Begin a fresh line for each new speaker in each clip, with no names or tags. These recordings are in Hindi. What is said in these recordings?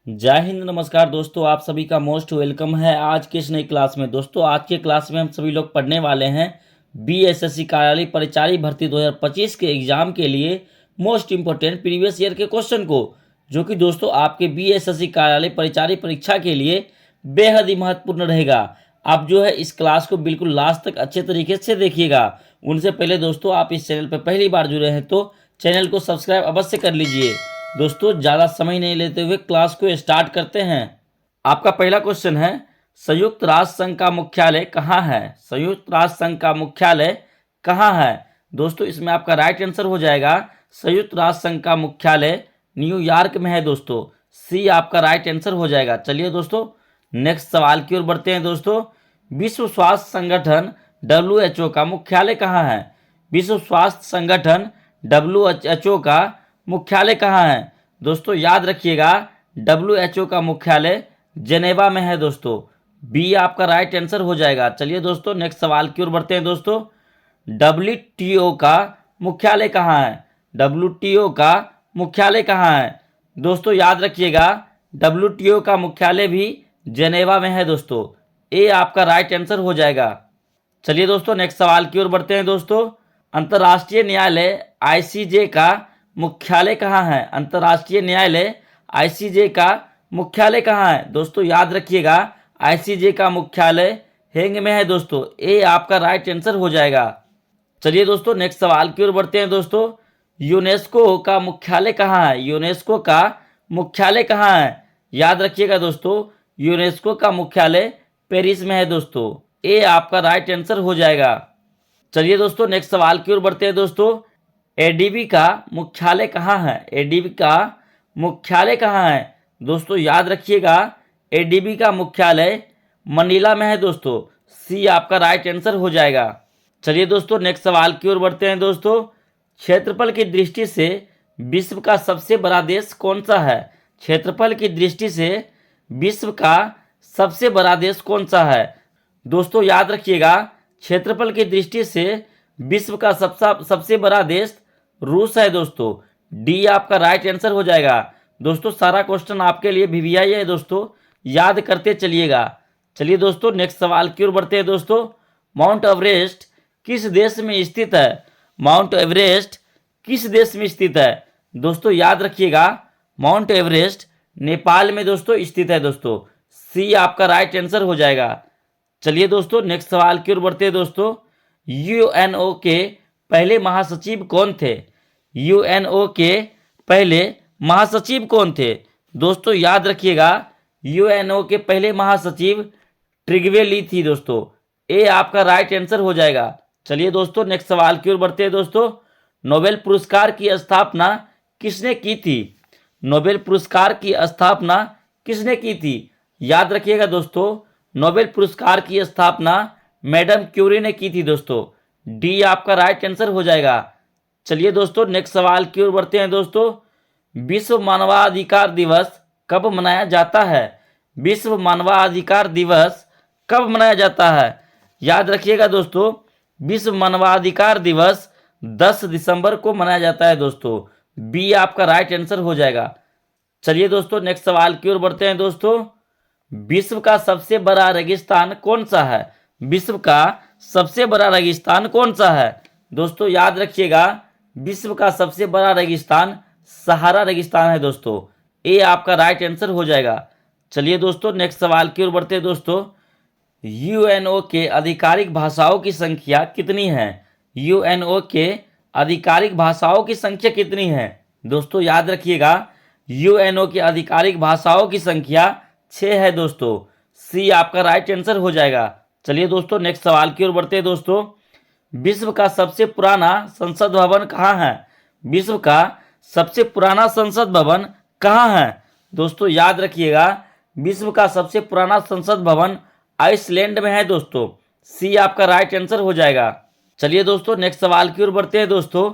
जय हिंद, नमस्कार दोस्तों। आप सभी का मोस्ट वेलकम है आज के इस नई क्लास में। दोस्तों आज के क्लास में हम सभी लोग पढ़ने वाले हैं बीएसएससी कार्यालय परिचारी भर्ती 2025 के एग्जाम के लिए मोस्ट इंपोर्टेंट प्रीवियस ईयर के क्वेश्चन को, जो कि दोस्तों आपके बीएसएससी कार्यालय परिचारी परीक्षा के लिए बेहद ही महत्वपूर्ण रहेगा। आप जो है इस क्लास को बिल्कुल लास्ट तक अच्छे तरीके से देखिएगा। उनसे पहले दोस्तों आप इस चैनल पर पहली बार जुड़े हैं तो चैनल को सब्सक्राइब अवश्य कर लीजिए। दोस्तों ज़्यादा समय नहीं लेते हुए क्लास को स्टार्ट करते हैं। आपका पहला क्वेश्चन है, संयुक्त राष्ट्र संघ का मुख्यालय कहाँ है? संयुक्त राष्ट्र संघ का मुख्यालय कहाँ है? दोस्तों इसमें आपका राइट आंसर हो जाएगा संयुक्त राष्ट्र संघ का मुख्यालय न्यूयॉर्क में है। दोस्तों सी आपका राइट आंसर हो जाएगा। चलिए दोस्तों नेक्स्ट सवाल की ओर बढ़ते हैं। दोस्तों विश्व स्वास्थ्य संगठन WHO का मुख्यालय कहाँ है? विश्व स्वास्थ्य संगठन WHO का मुख्यालय कहाँ है? दोस्तों याद रखिएगा WHO का मुख्यालय जेनेवा में है। दोस्तों बी आपका राइट आंसर हो जाएगा। चलिए दोस्तों नेक्स्ट सवाल की ओर बढ़ते हैं। दोस्तों WTO का मुख्यालय कहाँ है? WTO का मुख्यालय कहाँ है? दोस्तों याद रखिएगा WTO का मुख्यालय भी जेनेवा में है। दोस्तों ए आपका राइट आंसर हो जाएगा। चलिए दोस्तों नेक्स्ट सवाल की ओर बढ़ते हैं। दोस्तों अंतर्राष्ट्रीय न्यायालय ICJ का मुख्यालय कहाँ है? अंतर्राष्ट्रीय न्यायालय ICJ का मुख्यालय कहाँ है? दोस्तों याद रखिएगा ICJ का मुख्यालय हेग में है। दोस्तों ए आपका राइट आंसर हो जाएगा। चलिए दोस्तों नेक्स्ट सवाल की ओर बढ़ते हैं। दोस्तों यूनेस्को का मुख्यालय कहाँ है? यूनेस्को का मुख्यालय कहाँ है? याद रखिएगा दोस्तों यूनेस्को का मुख्यालय पेरिस में है। दोस्तों ए आपका राइट आंसर हो जाएगा। चलिए दोस्तों नेक्स्ट सवाल की ओर बढ़ते हैं। दोस्तों ADB का मुख्यालय कहाँ है? ADB का मुख्यालय कहाँ है? दोस्तों याद रखिएगा ADB का मुख्यालय मनीला में है। दोस्तों सी आपका राइट आंसर हो जाएगा। चलिए दोस्तों नेक्स्ट सवाल की ओर बढ़ते हैं। दोस्तों क्षेत्रफल की दृष्टि से विश्व का सबसे बड़ा देश कौन सा है? क्षेत्रफल की दृष्टि से विश्व का सबसे बड़ा देश कौन सा है? दोस्तों याद रखिएगा क्षेत्रफल की दृष्टि से विश्व का सबसे बड़ा देश रूस है। दोस्तों डी आपका राइट आंसर हो जाएगा। दोस्तों सारा क्वेश्चन आपके लिए VVI है। दोस्तों याद करते चलिएगा। चलिए दोस्तों नेक्स्ट सवाल की ओर बढ़ते हैं। दोस्तों माउंट एवरेस्ट किस देश में स्थित है? माउंट एवरेस्ट किस देश में स्थित है? दोस्तों याद रखिएगा माउंट एवरेस्ट नेपाल में दोस्तों स्थित है। दोस्तों सी आपका राइट आंसर हो जाएगा। चलिए दोस्तों नेक्स्ट सवाल की ओर बढ़ते हैं। दोस्तों UNO के पहले महासचिव कौन थे? UNO के पहले महासचिव कौन थे? दोस्तों याद रखिएगा UNO के पहले महासचिव ट्रिगवे ली थी। दोस्तों ए आपका राइट आंसर हो जाएगा। चलिए दोस्तों नेक्स्ट सवाल की ओर बढ़ते हैं। दोस्तों नोबेल पुरस्कार की स्थापना किसने की थी? नोबेल पुरस्कार की स्थापना किसने की थी? याद रखिएगा दोस्तों नोबेल पुरस्कार की स्थापना मैडम क्यूरी ने की थी। दोस्तों डी आपका राइट आंसर हो जाएगा। चलिए दोस्तों नेक्स्ट सवाल की ओर बढ़ते हैं। दोस्तों विश्व मानवाधिकार दिवस कब मनाया जाता है? विश्व मानवाधिकार दिवस कब मनाया जाता है? याद रखिएगा दोस्तों विश्व मानवाधिकार दिवस 10 दिसंबर को मनाया जाता है। दोस्तों बी आपका राइट आंसर हो जाएगा। चलिए दोस्तों नेक्स्ट सवाल की ओर बढ़ते हैं। दोस्तों विश्व का सबसे बड़ा रेगिस्तान कौन सा है? विश्व का सबसे बड़ा रेगिस्तान कौन सा है? दोस्तों याद रखिएगा विश्व का सबसे बड़ा रेगिस्तान सहारा रेगिस्तान है। दोस्तों ए आपका राइट आंसर हो जाएगा। चलिए दोस्तों नेक्स्ट सवाल की ओर बढ़ते हैं। दोस्तों UNO के आधिकारिक भाषाओं की संख्या कितनी है? UNO के आधिकारिक भाषाओं की संख्या कितनी है? दोस्तों याद रखिएगा UNO की आधिकारिक भाषाओं की संख्या 6 है। दोस्तों सी आपका राइट आंसर हो जाएगा। चलिए दोस्तों नेक्स्ट सवाल की ओर बढ़ते हैं। दोस्तों विश्व का सबसे पुराना संसद भवन कहाँ है? विश्व का सबसे पुराना संसद भवन कहाँ है? दोस्तों याद रखिएगा विश्व का सबसे पुराना संसद भवन आइसलैंड में है। दोस्तों सी आपका राइट आंसर हो जाएगा। चलिए दोस्तों नेक्स्ट सवाल की ओर बढ़ते हैं। दोस्तों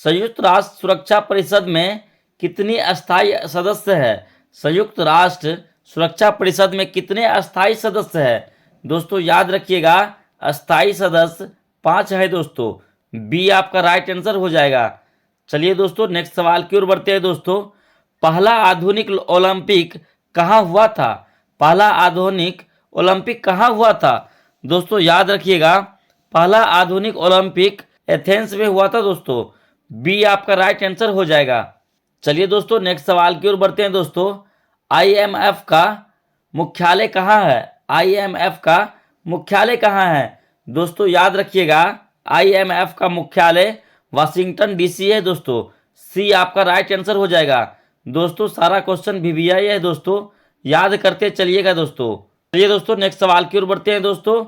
संयुक्त राष्ट्र सुरक्षा परिषद में कितनी अस्थायी सदस्य है? संयुक्त राष्ट्र सुरक्षा परिषद में कितने अस्थायी सदस्य है? दोस्तों याद रखिएगा अस्थायी सदस्य 5 है। दोस्तों बी आपका राइट आंसर हो जाएगा। चलिए दोस्तों नेक्स्ट सवाल की ओर बढ़ते हैं। दोस्तों पहला आधुनिक ओलंपिक कहाँ हुआ था? पहला आधुनिक ओलंपिक कहाँ हुआ था? दोस्तों याद रखिएगा, पहला आधुनिक ओलंपिक एथेंस में हुआ था दोस्तों। बी आपका राइट आंसर हो जाएगा। चलिए दोस्तों नेक्स्ट सवाल की ओर बढ़ते हैं दोस्तों। आईएमएफ का मुख्यालय कहाँ है? आईएमएफ का मुख्यालय कहाँ है? दोस्तों याद रखिएगा, आईएमएफ का मुख्यालय वाशिंगटन डीसी है दोस्तों। सी आपका राइट आंसर हो जाएगा। दोस्तों सारा क्वेश्चन वीवीआई है दोस्तों, याद करते चलिएगा दोस्तों। चलिए दोस्तों नेक्स्ट सवाल की ओर बढ़ते हैं दोस्तों।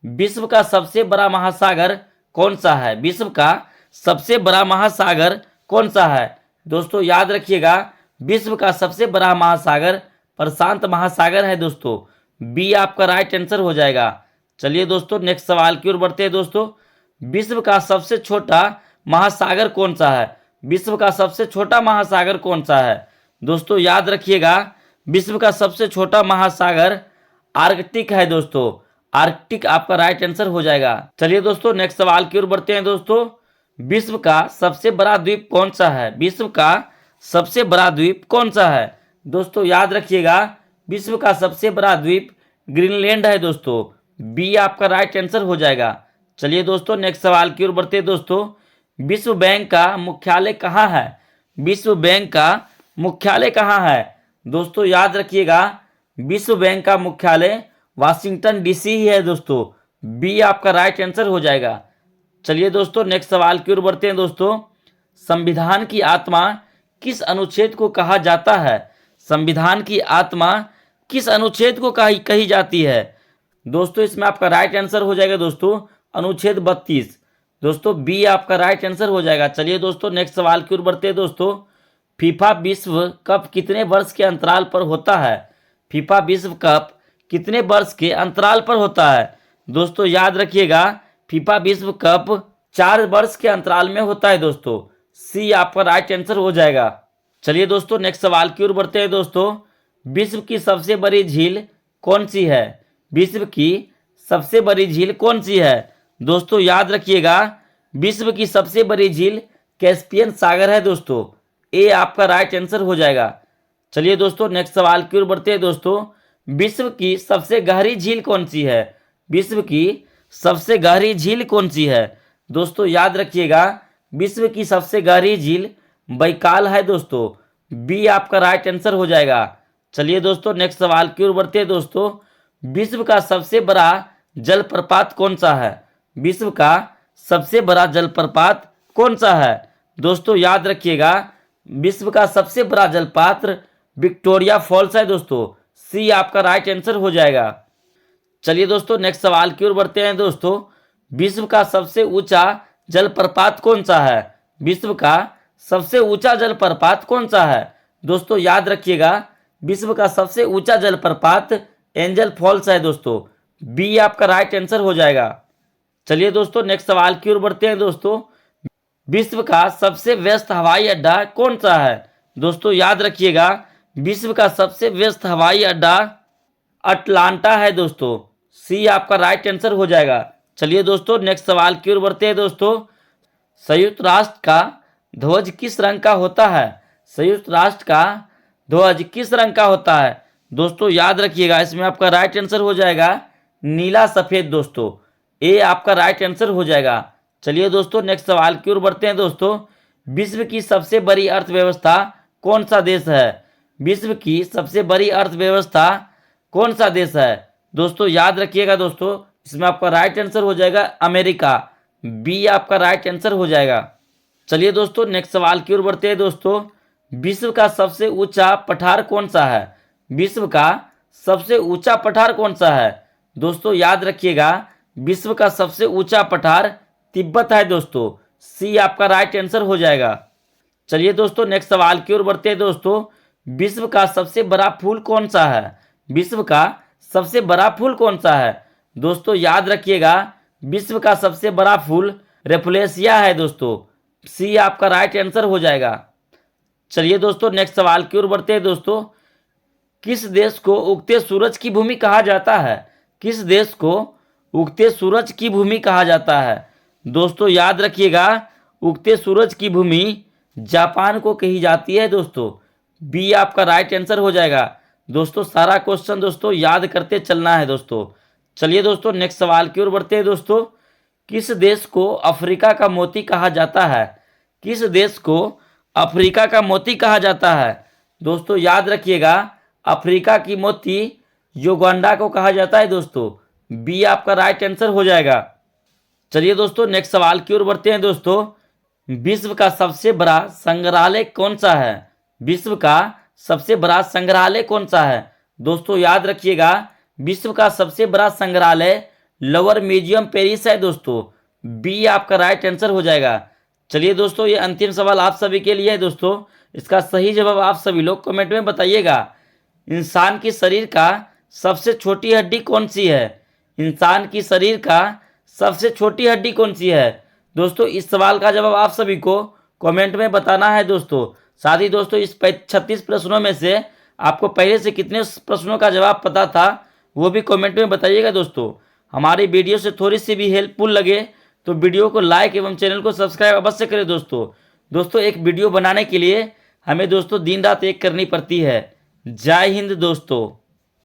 विश्व का सबसे बड़ा महासागर कौन सा है? विश्व का सबसे बड़ा महासागर कौन सा है? दोस्तों याद रखिएगा, विश्व का सबसे बड़ा महासागर प्रशांत महासागर है दोस्तों। बी आपका राइट आंसर हो जाएगा। चलिए दोस्तों नेक्स्ट सवाल की ओर बढ़ते हैं दोस्तों। विश्व का सबसे छोटा महासागर कौन सा है? विश्व का सबसे छोटा महासागर कौन सा है? दोस्तों याद रखिएगा, विश्व का सबसे छोटा महासागर आर्कटिक है दोस्तों। आर्कटिक आपका राइट आंसर हो जाएगा। चलिए दोस्तों नेक्स्ट सवाल की ओर बढ़ते हैं दोस्तों। विश्व का सबसे बड़ा द्वीप कौन सा है? विश्व का सबसे बड़ा द्वीप कौन सा है? दोस्तों याद रखिएगा, विश्व का सबसे बड़ा द्वीप ग्रीनलैंड है दोस्तों। बी आपका राइट आंसर हो जाएगा। चलिए दोस्तों नेक्स्ट सवाल की ओर बढ़ते हैं दोस्तों। विश्व बैंक का मुख्यालय कहाँ है? विश्व बैंक का मुख्यालय कहाँ है? दोस्तों याद रखिएगा, विश्व बैंक का मुख्यालय वाशिंगटन डीसी ही है दोस्तों। बी आपका राइट आंसर हो जाएगा। चलिए दोस्तों नेक्स्ट सवाल की ओर बढ़ते हैं दोस्तों। संविधान की आत्मा किस अनुच्छेद को कहा जाता है? संविधान की आत्मा किस अनुच्छेद को कही जाती है? दोस्तों इसमें आपका राइट आंसर हो जाएगा दोस्तों अनुच्छेद 32। दोस्तों बी आपका राइट आंसर हो जाएगा। चलिए दोस्तों नेक्स्ट सवाल की ओर बढ़ते हैं दोस्तों। फीफा विश्व कप कितने वर्ष के अंतराल पर होता है? फीफा विश्व कप कितने वर्ष के अंतराल पर होता है? दोस्तों याद रखिएगा, फीफा विश्व कप 4 वर्ष के अंतराल में होता है दोस्तों। सी आपका राइट आंसर हो जाएगा। चलिए दोस्तों नेक्स्ट सवाल की ओर बढ़ते हैं दोस्तों। विश्व की सबसे बड़ी झील कौन सी है? विश्व की सबसे बड़ी झील कौन सी है? दोस्तों याद रखिएगा, विश्व की सबसे बड़ी झील कैस्पियन सागर है दोस्तों। ए आपका राइट आंसर हो जाएगा। चलिए दोस्तों नेक्स्ट सवाल की ओर बढ़ते हैं दोस्तों। विश्व की सबसे गहरी झील कौन सी है? विश्व की सबसे गहरी झील कौन सी है? दोस्तों याद रखिएगा, विश्व की सबसे गहरी झील बैकाल है दोस्तों। बी आपका राइट आंसर हो जाएगा। चलिए दोस्तों नेक्स्ट सवाल की ओर बढ़ते हैं दोस्तों। विश्व का सबसे बड़ा जलप्रपात कौन सा है? विश्व का सबसे बड़ा जलप्रपात कौन सा है? दोस्तों याद रखिएगा, विश्व का सबसे बड़ा जलप्रपात विक्टोरिया फॉल्स है दोस्तों। सी आपका राइट आंसर हो जाएगा। चलिए दोस्तों नेक्स्ट सवाल की ओर बढ़ते हैं दोस्तों। विश्व का सबसे ऊंचा जलप्रपात कौन सा है? विश्व का सबसे ऊंचा जलप्रपात कौन सा है? दोस्तों याद रखिएगा, विश्व का सबसे ऊंचा जलप्रपात एंजल फॉल्स है दोस्तों। बी आपका राइट आंसर हो जाएगा। चलिए दोस्तों नेक्स्ट सवाल की ओर बढ़ते हैं दोस्तों। विश्व का सबसे व्यस्त हवाई अड्डा कौन सा है? दोस्तों याद रखिएगा, विश्व का सबसे व्यस्त हवाई अड्डा अटलांटा है दोस्तों। सी आपका राइट आंसर हो जाएगा। चलिए दोस्तों नेक्स्ट सवाल की ओर बढ़ते हैं दोस्तों। संयुक्त राष्ट्र का ध्वज किस रंग का होता है? संयुक्त राष्ट्र का ध्वज किस रंग का होता है? दोस्तों याद रखिएगा, इसमें आपका राइट आंसर हो जाएगा नीला सफेद दोस्तों। ए आपका राइट आंसर हो जाएगा। चलिए दोस्तों नेक्स्ट सवाल की ओर बढ़ते हैं दोस्तों। विश्व की सबसे बड़ी अर्थव्यवस्था कौन सा देश है? विश्व की सबसे बड़ी अर्थव्यवस्था कौन सा देश है? दोस्तों याद रखिएगा दोस्तों, इसमें आपका राइट आंसर हो जाएगा अमेरिका। बी आपका राइट आंसर हो जाएगा। चलिए दोस्तों नेक्स्ट सवाल की ओर बढ़ते हैं दोस्तों। विश्व का सबसे ऊंचा पठार कौन सा है? विश्व का सबसे ऊंचा पठार कौन सा है? दोस्तों याद रखिएगा, विश्व का सबसे ऊंचा पठार तिब्बत है दोस्तों। सी आपका राइट आंसर हो जाएगा। चलिए दोस्तों नेक्स्ट सवाल की ओर बढ़ते हैं दोस्तों। विश्व का सबसे बड़ा फूल कौन सा है? विश्व का सबसे बड़ा फूल कौन सा है? दोस्तों याद रखिएगा, विश्व का सबसे बड़ा फूल रेफुलेसिया है दोस्तों। सी आपका राइट आंसर हो जाएगा। चलिए दोस्तों नेक्स्ट सवाल की ओर बढ़ते हैं दोस्तों। किस देश को उगते सूरज की भूमि कहा जाता है? किस देश को उगते सूरज की भूमि कहा जाता है? दोस्तों याद रखिएगा, उगते सूरज की भूमि जापान को कही जाती है दोस्तों। बी आपका राइट आंसर हो जाएगा। दोस्तों सारा क्वेश्चन दोस्तों याद करते चलना है दोस्तों। चलिए दोस्तों नेक्स्ट सवाल की ओर बढ़ते हैं दोस्तों। किस देश को अफ्रीका का मोती कहा जाता है? किस देश को अफ्रीका का मोती कहा जाता है? दोस्तों याद रखिएगा, अफ्रीका की मोती युगांडा को कहा जाता है दोस्तों। बी आपका राइट आंसर हो जाएगा। चलिए दोस्तों नेक्स्ट सवाल की ओर बढ़ते हैं दोस्तों। विश्व का सबसे बड़ा संग्रहालय कौन सा है? विश्व का सबसे बड़ा संग्रहालय कौन सा है? दोस्तों याद रखिएगा, विश्व का सबसे बड़ा संग्रहालय लवर म्यूजियम पेरिस है दोस्तों। बी आपका राइट आंसर हो जाएगा। चलिए दोस्तों ये अंतिम सवाल आप सभी के लिए है दोस्तों। इसका सही जवाब आप सभी लोग कमेंट में बताइएगा। इंसान की शरीर का सबसे छोटी हड्डी कौन सी है? इंसान की शरीर का सबसे छोटी हड्डी कौन सी है? दोस्तों इस सवाल का जवाब आप सभी को कमेंट में बताना है दोस्तों। साथ ही दोस्तों इस 36 प्रश्नों में से आपको पहले से कितने प्रश्नों का जवाब पता था वो भी कमेंट में बताइएगा दोस्तों। हमारी वीडियो से थोड़ी सी भी हेल्पफुल लगे तो वीडियो को लाइक एवं चैनल को सब्सक्राइब अवश्य करें दोस्तों। दोस्तों एक वीडियो बनाने के लिए हमें दोस्तों दिन रात एक करनी पड़ती है। जय हिंद दोस्तों।